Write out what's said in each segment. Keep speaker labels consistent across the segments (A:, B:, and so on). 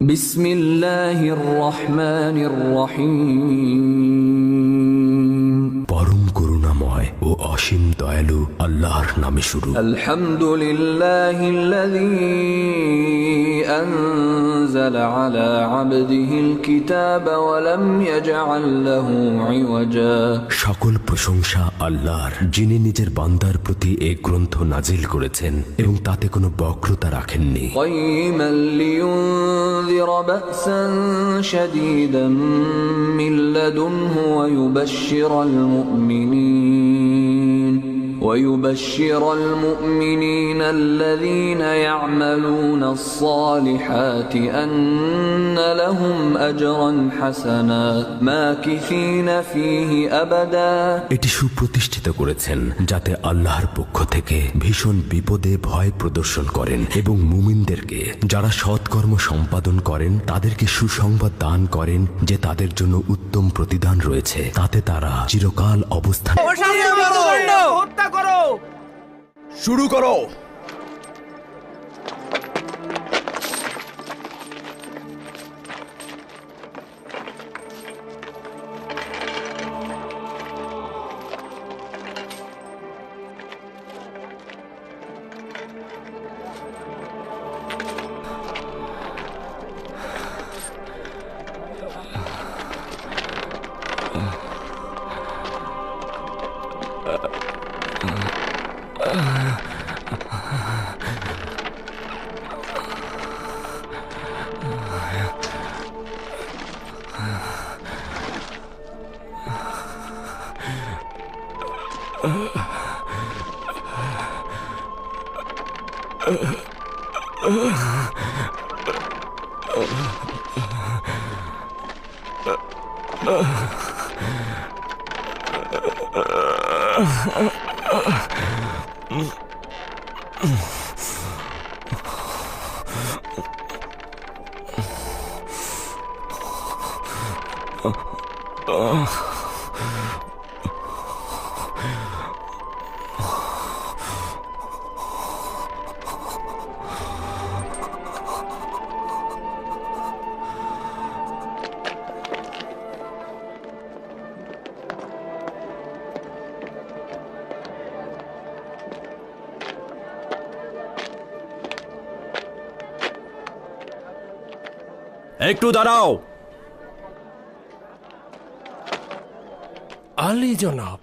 A: বিসমিল্লাহির রহমানির রহিম।
B: পরম করুণাময় ও অসীম দয়ালু আল্লাহর নামে শুরু।
A: আলহামদুলিল্লাহিল্লাযী আনজালা আলা আবদিহিল কিতাবা ওয়া লাম ইয়াজআল লাহু ইওয়াজা।
B: সকল প্রশংসা আল্লাহর, যিনি নিজের বান্দার প্রতি এই গ্রন্থ নাজিল করেছেন এবং তাতে কোনো বক্রতা রাখেননি।
A: কাইয়িমান লিয়ুনযিরা বা'সান শাদীদান মিন লাদুনহু ويبشر المؤمنين الذين يعملون الصالحات أن لهم أجرا حسنا ماكثين فيه أبدا।
B: এটি সুপ্রতিষ্ঠিত করেছেন যাতে আল্লাহর পক্ষ থেকে ভীষণ বিপদে ভয় প্রদর্শন করেন এবং মুমিনদেরকে যারা সৎকর্ম সম্পাদন করেন তাদেরকে সুসংবাদ দান করেন যে তাদের জন্য উত্তম প্রতিদান রয়েছে, তাতে তারা চিরকাল অবস্থান।
C: শুরু করো। একটু দাঁড়াও।
D: আলী জনাব,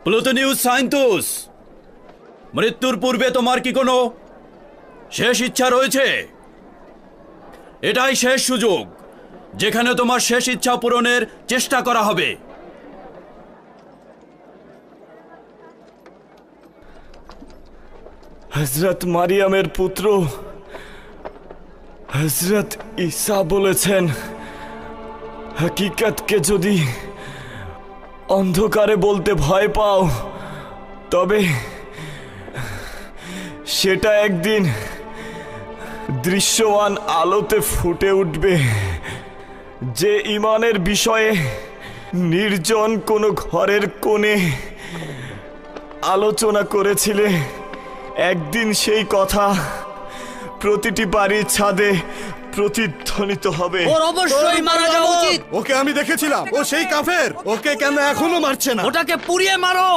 C: প্লুটোনিউস সাইন্তুস, মৃত্যুর পূর্বে তোমার কি কোনো শেষ ইচ্ছা রয়েছে? এটাই শেষ সুযোগ যেখানে তোমার শেষ ইচ্ছা পূরণের চেষ্টা করা হবে।
D: হযরত মারিয়ামের পুত্র হযরত ঈসা বলেছেন, হাকিকতকে যদি অন্ধকারে বলতে ভয় পাও তবে সেটা একদিন দৃশ্যমান আলোতে ফুটে উঠবে। যে ঈমানের বিষয়ে নির্জন কোনো ঘরের কোণে আলোচনা করেছিলে, একদিন সেই কথা প্রতিটি বাড়ির ছাদে প্রতিধ্বনিত হবে।
E: ওর অবশ্যই মারা যাওয়া উচিত।
F: ওকে আমি দেখেছিলাম, ও সেই কাফের। ওকে কেন এখনো মারছে না?
E: ওটাকে পুড়িয়ে মারো।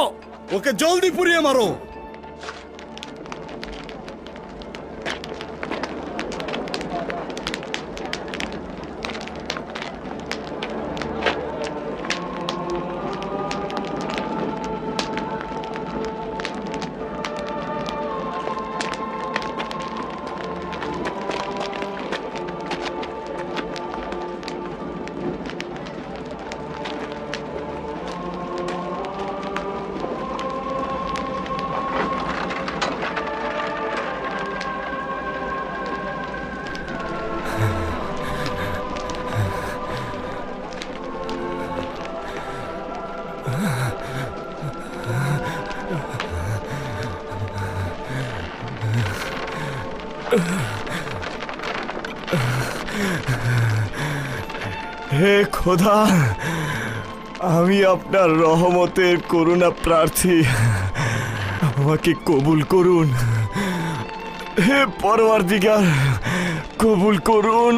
F: ওকে জলদি পুড়িয়ে মারো।
D: হে খোদা, আমি আপনার রহমতের করুণা প্রার্থী, আমাকে কবুল করুন। হে পরওয়ারদিগার, কবুল করুন।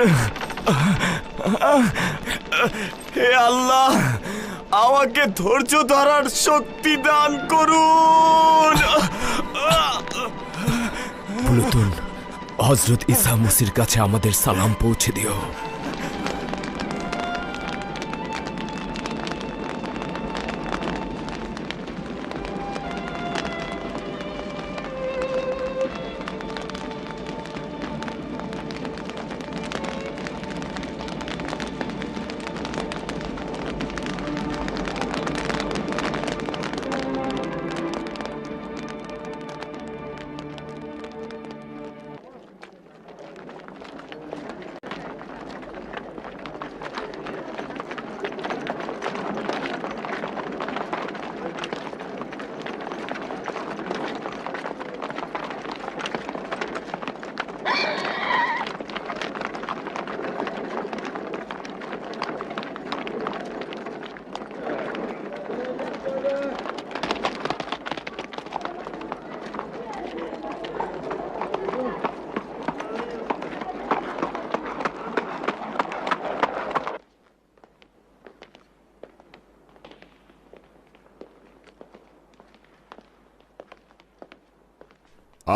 D: হে আল্লাহ, আমাকে ধৈর্য ধরার শক্তি দান করুন।
B: প্লুটন, হযরত ঈসা মসির কাছে আমাদের সালাম পৌঁছে দিও।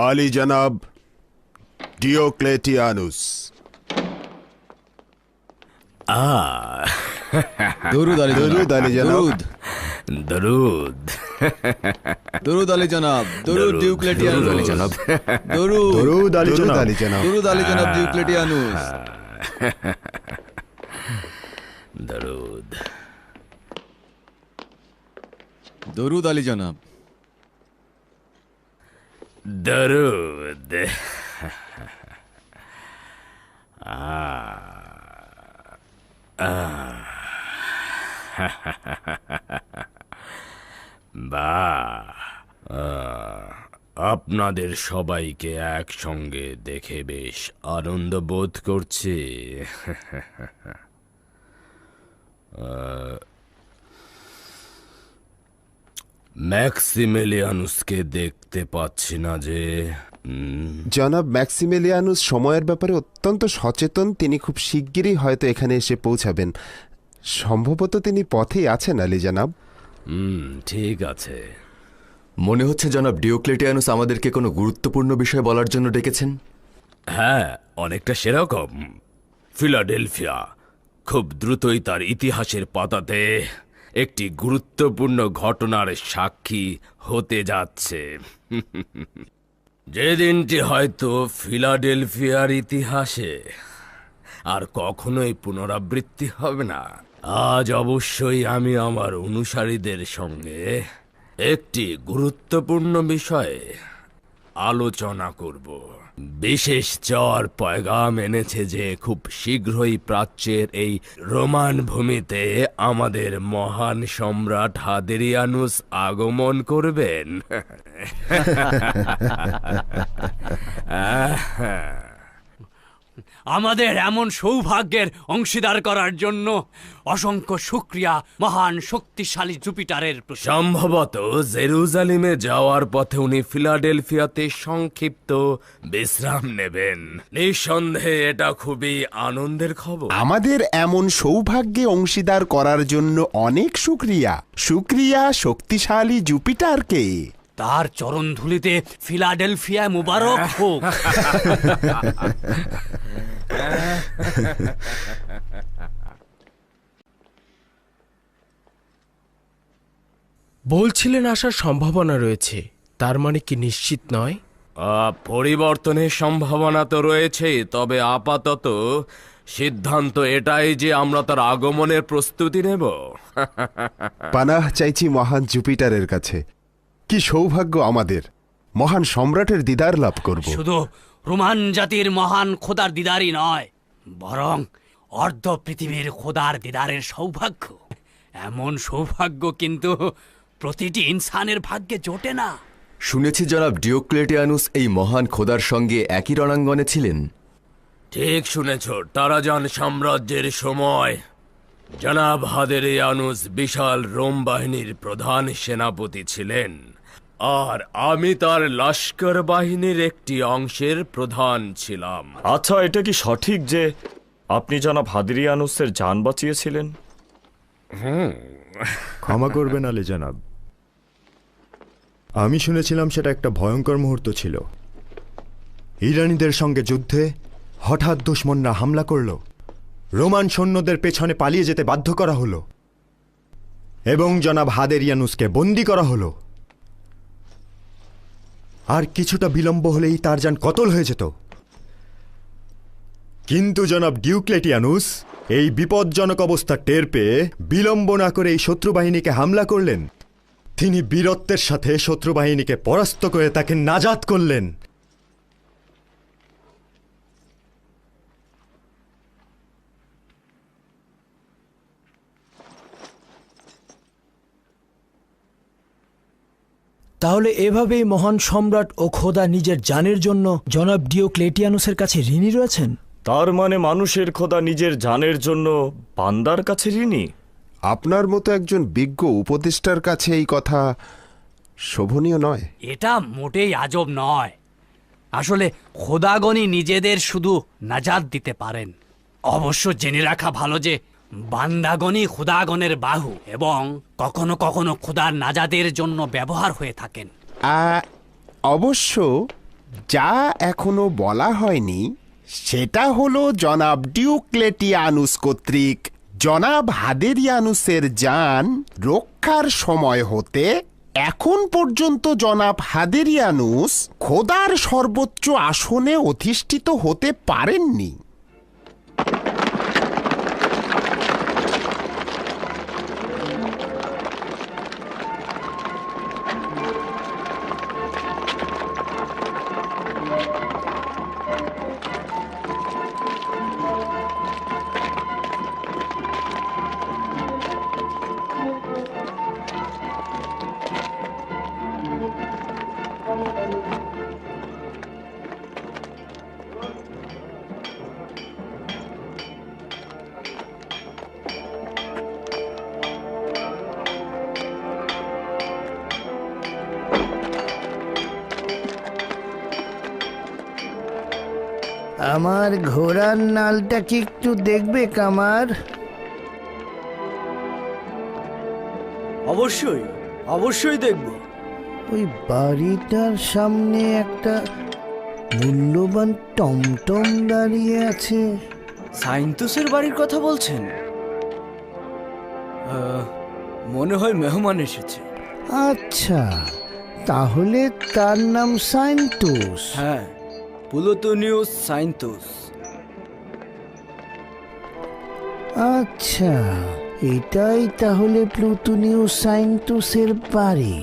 G: আলী জনাব ডিওক্লেটিয়ানুস।
F: দরুদ আলী
G: দরুদ আলী জনাব।
B: দরুদ
F: দরুদ আলী জনাব। দরুদ ডিওক্লেটিয়ানুস।
B: দরুদ আলী জনাব।
F: দরুদ
G: দরুদ আলী জনাব। আলী জনাব।
F: দরুদ আলী জনাব ডিওক্লেটিয়ানুস।
B: দরুদ
F: দরুদ আলী জনাব।
B: দরুদ। আপনাদের সবাইকে একসঙ্গে দেখে বেশ আনন্দ বোধ করছি। ম্যাক্সিমিলিয়ানুসকে দেখতে পাচ্ছি না যে।
G: জনাব ম্যাক্সিমিলিয়ানুস সময়ের ব্যাপারে অত্যন্ত সচেতন। তিনি খুব শিগগিরই হয়তো এখানে এসে পৌঁছাবেন। সম্ভবত তিনি পথেই আছেন আলী জনাব।
B: ঠিক আছে।
H: মনে হচ্ছে জনাব ডিওক্লেটিয়ানুস আমাদেরকে কোনো গুরুত্বপূর্ণ বিষয় বলার জন্য ডেকেছেন।
B: হ্যাঁ, অনেকটা সেরকম। ফিলাডেলফিয়া খুব দ্রুতই তার ইতিহাসের পাতাতে একটি গুরুত্বপূর্ণ ঘটনার সাক্ষী হতে যাচ্ছে। যে দিনটি হয়তো ফিলাডেলফিয়ার ইতিহাসে আর কখনোই পুনরাবৃত্তি হবে না। আজ অবশ্যই আমি আমার অনুসারীদের সঙ্গে একটি গুরুত্বপূর্ণ বিষয়ে আলোচনা করব। বিশেষ চর পয়গাম এনেছে যে খুব শীঘ্রই প্রাচ্যের এই রোমান ভূমিতে আমাদের মহান সম্রাট হাদেরিয়ানুস আগমন করবেন।
E: আমাদের এমন সৌভাগ্যের অংশীদার করার জন্য অসংখ্য শুকরিয়া মহান শক্তিশালী জুপিটারের প্রতি।
B: সম্ভবত জেরুজালেমে যাওয়ার পথে উনি ফিলাডেলফিয়াতে সংক্ষিপ্ত বিশ্রাম নেবেন। নিঃসন্দেহে এটা খুবই আনন্দের খবর।
G: আমাদের এমন সৌভাগ্যে অংশীদার করার জন্য অনেক শুকরিয়া। শুকরিয়া শক্তিশালী জুপিটারকে।
E: তার চরণ ধুলিতে ফিলাডেলফিয়া মুবারক হোক।
I: বলছিলেন আসার সম্ভাবনা রয়েছে, তার মানে কি নিশ্চিত নয়?
B: পরিবর্তনের সম্ভাবনা তো রয়েছে, তবে আপাতত সিদ্ধান্ত এটাই যে আমরা তার আগমনের প্রস্তুতি নেব।
G: পানাহ চাইছি মহান জুপিটারের কাছে। কি সৌভাগ্য আমাদের, মহান সম্রাটের দিদার লাভ করব।
E: শুধু রোমান জাতির মহান খোদার দিদারই নয়, বরং অর্ধ পৃথিবীর খোদার দিদারের সৌভাগ্য। এমন সৌভাগ্য কিন্তু প্রতিটি ইনসানের ভাগ্যে জোটে না।
H: শুনেছি জনাব ডিওক্লেটিয়ানুস এই মহান খোদার সঙ্গে একই রণাঙ্গনে ছিলেন।
B: ঠিক শুনেছ। টারাজান সাম্রাজ্যের সময়
I: জনাব হাদেরিয়ানুস বিশাল রোম বাহিনীর প্রধান সেনাপতি ছিলেন, আর আমি তার লস্কর বাহিনীর একটি অংশের প্রধান ছিলাম।
D: আচ্ছা, এটা কি সঠিক যে আপনি জনাব হাদিরিয়ানুসের জান বাঁচিয়েছিলেন?
J: ক্ষমা করবেন আলী জনাব, আমি শুনেছিলাম সেটা একটা ভয়ঙ্কর মুহূর্ত ছিল। ইরানিদের সঙ্গে যুদ্ধে হঠাৎ দুশমনরা হামলা করল, রোমান সৈন্যদের পেছনে পালিয়ে যেতে বাধ্য করা হলো এবং জনাব হাদেরিয়ানুসকে বন্দী করা হলো। আর কিছুটা বিলম্ব হলেই তার যান কতল হয়ে যেত। কিন্তু জনাব ডিওক্লেটিয়ানুস এই বিপজ্জনক অবস্থা টের পেয়ে বিলম্ব না করে এই শত্রুবাহিনীকে হামলা করলেন। তিনি বীরত্বের সাথে শত্রুবাহিনীকে পরাস্ত করে তাকে নাজাত করলেন।
K: তাহলে এভাবেই মহান সম্রাট ও খোদা নিজের জানের জন্য জনাব ডিওক্লেটিয়ানুসের কাছে ঋণী রয়েছেন।
D: তার মানে মানুষের খোদা নিজের জানের জন্য বান্দার কাছে ঋণী?
G: আপনার মতো একজন বিজ্ঞ উপদেষ্টার কাছে এই কথা শোভনীয় নয়।
E: এটা মোটেই আজব নয়। আসলে খোদাগণই নিজেদের শুধু নাজাত দিতে পারেন। অবশ্য জেনে রাখা ভালো যে বান্দাগণই খোদাগণের বাহু এবং কখনো কখনো খোদার নাজাদের জন্য ব্যবহার হয়ে থাকেন।
G: অবশ্য যা এখনো বলা হয়নি সেটা হলো জনাব ডিওক্লেটিয়ানুস কর্তৃক জনাব হাদেরিয়ানুসের জান রক্ষার সময় হতে এখন পর্যন্ত জনাব হাদেরিয়ানুস খোদার সর্বোচ্চ আসনে অধিষ্ঠিত হতে পারেননি।
L: আমার ঘোড়ার নালটা কি একটু দেখবে কামার?
K: অবশ্যই অবশ্যই দেখব।
L: ওই বাড়িটার সামনে একটা মূল্যবান টমটম দাঁড়িয়ে আছে।
K: সাইন্তুসের বাড়ির কথা বলছেন? মনে হয় মেহমান এসেছে।
L: আচ্ছা, তাহলে তার নাম সাইন্তুস।
K: হ্যাঁ, প্লুটোনিয়াস সাইন্তুস।
L: আচ্ছা, এটাই তাহলে প্লুটোনিয়াস সাইন্তুসের বাড়ি।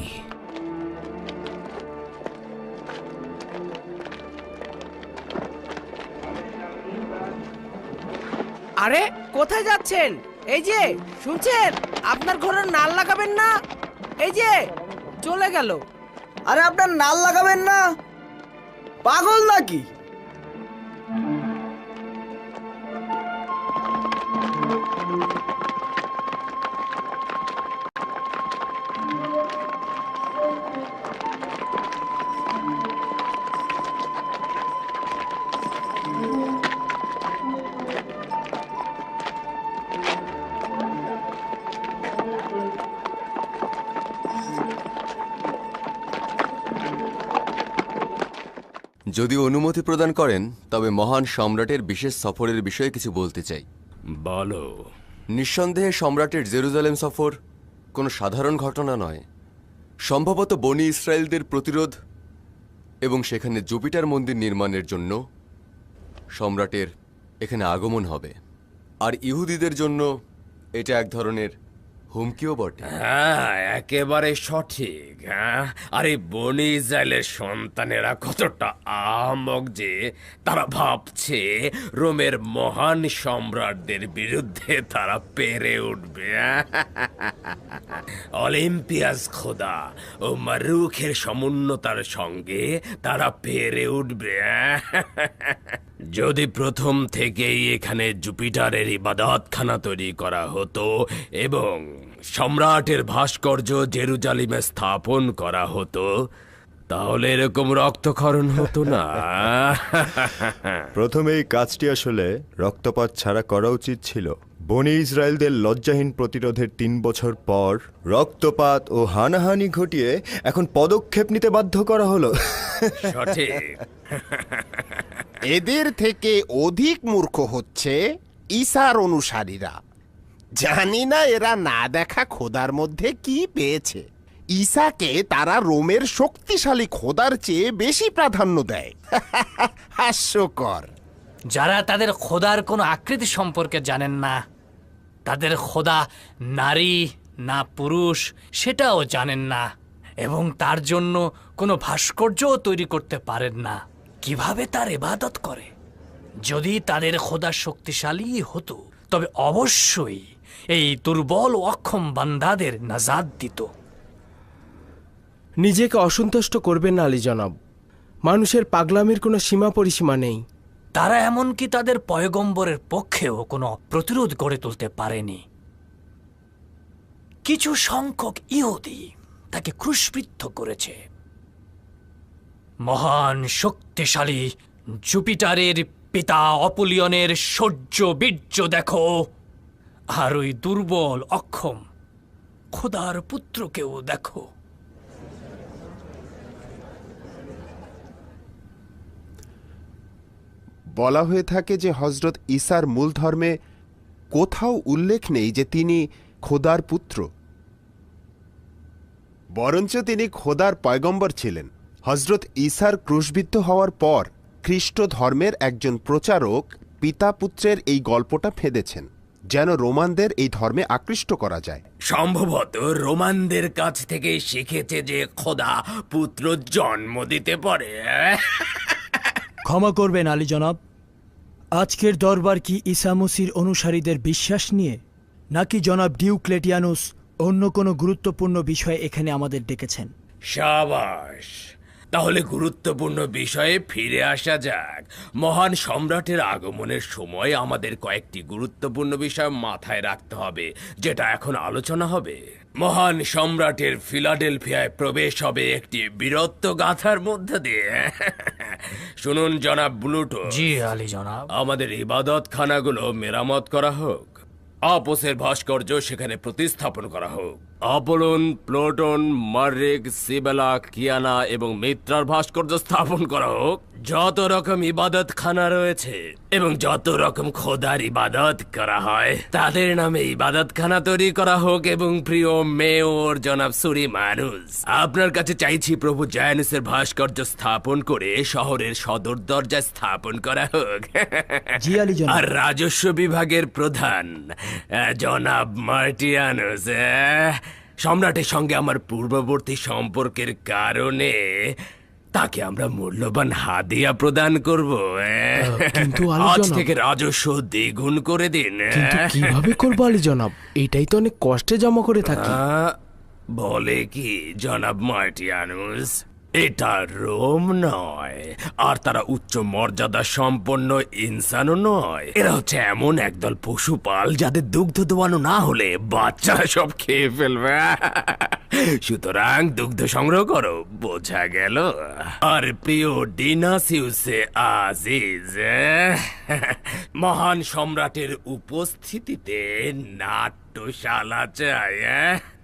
M: আরে কোথায় যাচ্ছেন? এই যে শুনছেন, আপনার ঘোড়ার নাল লাগাবেন না। এই যে চলে গেল।
K: আরে আপনার নাল লাগাবেন না? পাগল নাকি?
H: যদি অনুমতি প্রদান করেন তবে মহান সম্রাটের বিশেষ সফরের বিষয়ে কিছু বলতে চাই।
I: বলো।
H: নিঃসন্দেহে সম্রাটের জেরুজালেম সফর কোনো সাধারণ ঘটনা নয়। সম্ভবত বনি ইসরায়েলদের প্রতিরোধ এবং সেখানে জুপিটার মন্দির নির্মাণের জন্য সম্রাটের এখানে আগমন হবে। আর ইহুদিদের জন্য এটা এক ধরনের হুমকিও বটে।
I: হ্যাঁ, একেবারে সঠিক। হ্যাঁ, আরে বনি ইসরায়েলের সন্তানেরা কতটা আহাম্মক যে তারা ভাবছে রোমের মহান সম্রাটদের বিরুদ্ধে তারা পেরে উঠবে। অলিম্পিয়াস খোদা ও মারুখের সমুন্নতার সঙ্গে তারা পেরে উঠবে। যদি প্রথম থেকেই এখানে জুপিটারের ইবাদতখানা তৈরি করা হতো এবং সম্রাটের ভাস্কর্য জেরুজালেমে স্থাপন করা হতো, তাহলে এরকম রক্তক্ষরণ হতো না।
J: প্রথমে এই কাজটি আসলে রক্তপাত ছাড়া করা উচিত ছিল। বনি ইসরায়েলদের লজ্জাহীন প্রতিরোধের 3 বছর পর রক্তপাত ও হানাহানি ঘটিয়ে এখন পদক্ষেপ নিতে বাধ্য করা হলো।
I: সঠিক।
N: এদের থেকে অধিক মূর্খ হচ্ছে ঈসার অনুসারীরা। জানি না এরা না দেখা খোদার মধ্যে কি পেয়েছে। ঈসাকে তারা রোমের শক্তিশালী খোদার চেয়ে বেশি প্রাধান্য দেয়। হাস্যকর।
E: যারা তাদের খোদার কোনো আকৃতি সম্পর্কে জানেন না, তাদের খোদা নারী না পুরুষ সেটাও জানেন না, এবং তার জন্য কোনো ভাস্কর্যও তৈরি করতে পারেন না, কিভাবে তার ইবাদত করে? যদি তাদের খোদা শক্তিশালী হতো তবে অবশ্যই এই দুর্বল ও অক্ষম বান্দাদের নাজাত দিত।
M: নিজেকে অসন্তুষ্ট করবেন না আলী জনাব। মানুষের পাগলামির কোনো সীমা পরিসীমা নেই।
E: তারা এমনকি তাদের পয়গম্বরের পক্ষেও কোনো প্রতিরোধ গড়ে তুলতে পারেনি। কিছু সংখ্যক ইহুদি তাকে ক্রুশবিদ্ধ করেছে। মহান শক্তিশালী জুপিটারের পিতা অপুলিয়নের শৌর্য বীর্য দেখো, আর ওই দুর্বল অক্ষম খোদার পুত্রকেও দেখো।
G: বলা হয়ে থাকে যে হজরত ঈসার মূল ধর্মে কোথাও উল্লেখ নেই যে তিনি খোদার পুত্র, বরঞ্চ তিনি খোদার পয়গম্বর ছিলেন। হজরত ঈসার ক্রুশবিদ্ধ হওয়ার পর খ্রিস্ট ধর্মের একজন প্রচারক পিতা পুত্রের এই গল্পটা ফেঁদেছেন যেন রোমানদের এই ধর্মে আকৃষ্ট করা যায়।
I: সম্ভবত রোমানদের কাছ থেকে শিখেছে যে খোদা পুত্র জন্ম দিতে পারে।
K: ক্ষমা করবেন আলী জনাব, আজকের দরবার কি ঈসা মসির অনুসারীদের বিশ্বাস নিয়ে, নাকি জনাব ডিওক্লেটিয়ানুস অন্য কোনো গুরুত্বপূর্ণ বিষয়ে এখানে আমাদের ডেকেছেন?
I: সাবাস, তাহলে গুরুত্বপূর্ণ বিষয়ে ফিরে আসা যাক। মহান সম্রাটের আগমনের সময় আমাদের কয়েকটি গুরুত্বপূর্ণ বিষয় মাথায় রাখতে হবে, যেটা এখন আলোচনা হবে। মহান সম্রাটের ফিলাডেলফিয়ায় প্রবেশ হবে একটি বীরত্ব গাথার মধ্য দিয়ে। শুনুন জনাব ব্লুটো।
E: জি আলী জনাব।
I: আমাদের ইবাদত খানাগুলো মেরামত করা হোক, আপোসের ভাস্কর্য সেখানে প্রতিস্থাপন করা হোক, অপোলন, প্লুটন, মার্রিক, সিবেলা, কিয়ানা এবং মিত্রার ভাস্কর্য স্থাপন করা হোক। যত রকম ইবাদত খানা রয়েছে এবং যত রকম খোদার ইবাদত করা হয় তাদের নামে ইবাদত খানা তৈরি করা হোক। এবং প্রিয় মেয়র জনাব সুরিমানুস, আপনার কাছে চাইছি প্রভু জায়ানুসের ভাস্কর্য স্থাপন করে শহরের সদর দরজায় স্থাপন করা হোক।
K: জি আলী জনাব।
I: আর রাজস্ব বিভাগের প্রধান জনাব মার্টিয়ানুস, সম্রাটের সঙ্গে আমার পূর্ববর্তী সম্পর্কের কারণে তাকে আমরা মূল্যবান হাদিয়া প্রদান করব।
M: কিন্তু
I: আজ থেকে রাজস্ব দ্বিগুণ করে দিন।
M: কিন্তু কিভাবে করবো আলী জনাব? এটাই তো অনেক কষ্টে জমা করে থাকি।
I: বলে কি জনাব মার্টিয়ানুস, এটা রোম নয়, আর তারা উচ্চ মর্যাদা সম্পন্ন ইনসানও নয়। এরা হচ্ছে এমন একদল পশুপাল যাদের দুগ্ধ দোয়ানো না হলে বাচ্চারা সব খেয়ে ফেলবে। সুতরাং দুগ্ধ সংগ্রহ করো, বোঝা গেল? আর প্রিয় ডিনাসিউসে আজিজ, মহান সম্রাটের উপস্থিতিতে নাট্যশালা চাই।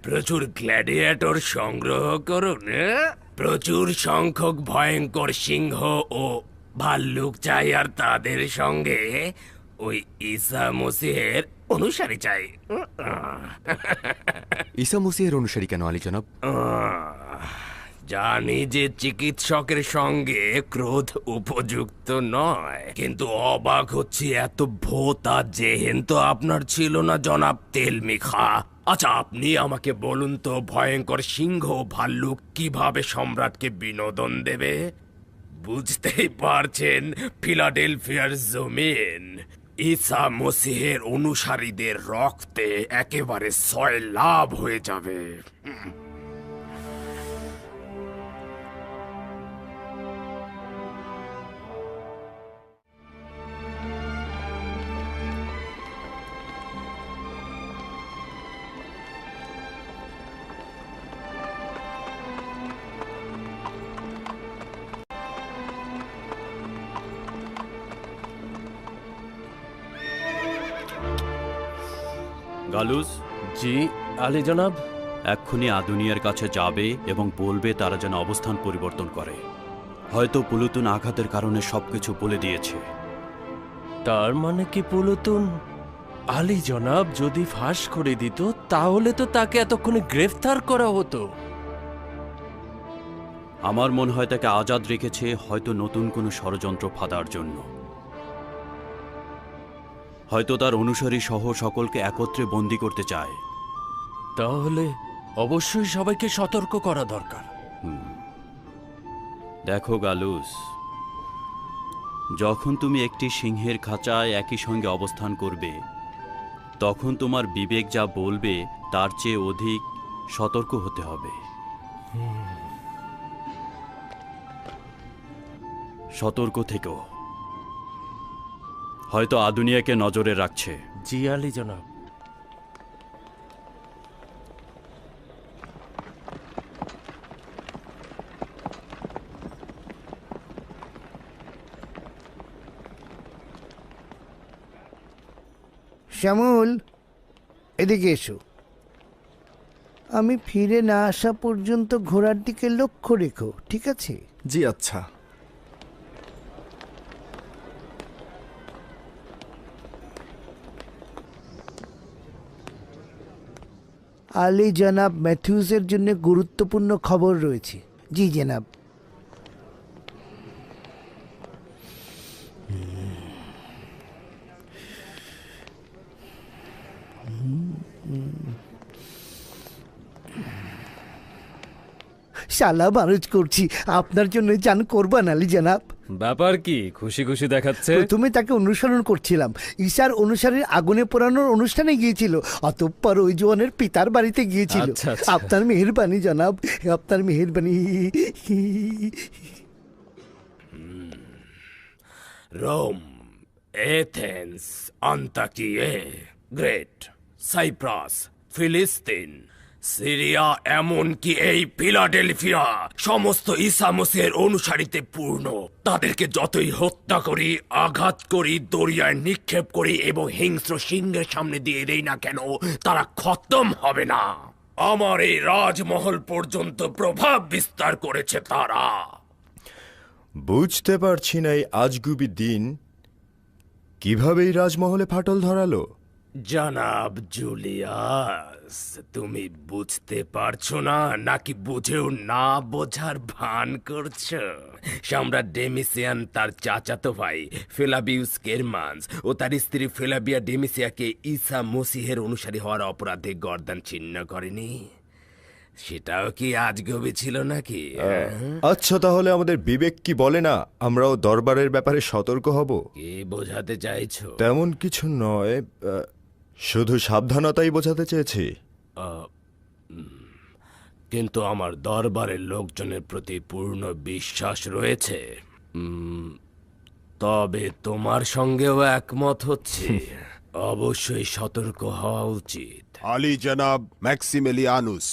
I: প্রচুর গ্ল্যাডিয়েটর সংগ্রহ করুন, প্রচুর সংখ্যক ভয়ঙ্কর সিংহ ও ভাল্লুক চাই, আর তাদের সঙ্গে ওই ঈসা মসিহের অনুসারী চাই।
H: ঈসা মসিহের অনুসারী কেন আলী জনাব?
I: জানি যে চিকিৎসকের সঙ্গে ক্রোধ উপযুক্ত নয়, কিন্তু অবাক হচ্ছি এত ভোতা জেহেন তো আপনার ছিল না জনাব তেলমিখা। আচ্ছা, আপনি আমাকে বলুন তো, ভয়ঙ্কর সিংহ ভাল্লুক কিভাবে সম্রাটকে বিনোদন দেবে? বুঝতেই পারছেন, ফিলাডেলফিয়ার জমিন ঈসা মসিহের অনুসারীদের রক্তে একেবারে সয়লাভ হয়ে যাবে।
C: গালুস।
I: জি আলী জনাব।
C: এক্ষুনি আদুনিয়ার কাছে যাবে এবং বলবে তারা যেন অবস্থান পরিবর্তন করে। হয়তো পুলুতুন আঘাতের কারণে সবকিছু বলে দিয়েছে।
I: তার মানে কি পুলুতুন আলী জনাব যদি ফাঁস করে দিত তাহলে তো তাকে এতক্ষণে গ্রেফতার করা হতো।
C: আমার মনে হয় তাকে আজাদ রেখেছে হয়তো নতুন কোনো ষড়যন্ত্র ফাঁদার জন্য। হয়তো তার অনুসারী সহ সকলকে একত্রে বন্দী করতে চায়।
I: তাহলে অবশ্যই সবাইকে সতর্ক করা দরকার।
C: দেখো গালুস, যখন তুমি একটি সিংহের খাঁচায় একই সঙ্গে অবস্থান করবে তখন তোমার বিবেক যা বলবে তার চেয়ে অধিক সতর্ক হতে হবে। সতর্ক থেকো। হয়তো আদুনিয়াকে নজরে রাখছে।
I: জি আলী জনাব।
L: শ্যামল, এদিকে এসো। আমি ফিরে না আসা পর্যন্ত ঘোড়ার দিকে লক্ষ্য রেখো, ঠিক আছে?
F: জি আচ্ছা।
L: আলী জনাব ম্যাথিউসের জন্য গুরুত্বপূর্ণ খবর রয়েছে। জি জনাব। শালা বারুজ করছি, আপনার জন্য জান কোরবান আলী জনাব।
O: ব্যাপার কি? খুশি খুশি দেখাচ্ছে।
L: প্রথমে তাকে অনুসরণ করছিলাম, ঈশার অনুসারীর আগুনে পোড়ানোর অনুষ্ঠানে গিয়েছিল, অতঃপর ওই জওয়ানের পিতার বাড়িতে গিয়েছিল।
O: আচ্ছা, আচ্ছা।
L: আপনার মেহেরবানি জনাব, আপনার মেহেরবানি।
I: রোম, এথেন্স, আন্তাকিয়ে, গ্রেট, সাইপ্রাস, ফিলিস্তিন, সিরিয়া, এমনকি এই ফিলাডেলফিয়া সমস্ত ঈসা মসিহের অনুসারীতে পূর্ণ। তাদেরকে যতই হত্যা করি, আঘাত করি, দরিয়ায় নিক্ষেপ করি এবং হিংস্র সিংহের সামনে দিয়ে দেই না কেন, তারা খতম হবে না। আমার এই রাজমহল পর্যন্ত প্রভাব বিস্তার করেছে তারা।
J: বুঝতে পারছি না এই আজগুবি দিন কিভাবে এই রাজমহলে ফাটল ধরালো।
I: জনাব জুলিয়াস, তুমি বুঝতে পারছো না নাকি বুঝেও না বোঝার ভান করছো? সম্রাট ডেমিসিয়ান তার চাচাতো ভাই ফেলাবিউস কেরমান্স ও তার স্ত্রী ফেলাবিয়া ডেমিসিয়াকে ঈসা মসিহের অনুসারী হওয়ার অপরাধে গর্দান ছিন্ন করেনি? সেটাও কি আজগবি ছিল নাকি?
J: আচ্ছা, তাহলে আমাদের বিবেক কি বলে না আমরাও দরবারের ব্যাপারে সতর্ক হব?
I: কি বোঝাতে চাইছো?
J: তেমন কিছু নয়, শুধু সাবধানতাই বোঝাতে চেয়েছি।
I: কিন্তু আমার দরবারের লোকজনের প্রতি পূর্ণ বিশ্বাস রয়েছে। তবে তোমার সঙ্গেও একমত হচ্ছে, অবশ্যই সতর্ক হওয়া উচিত।
G: আলী জনাব ম্যাক্সিমিলিয়ানুস,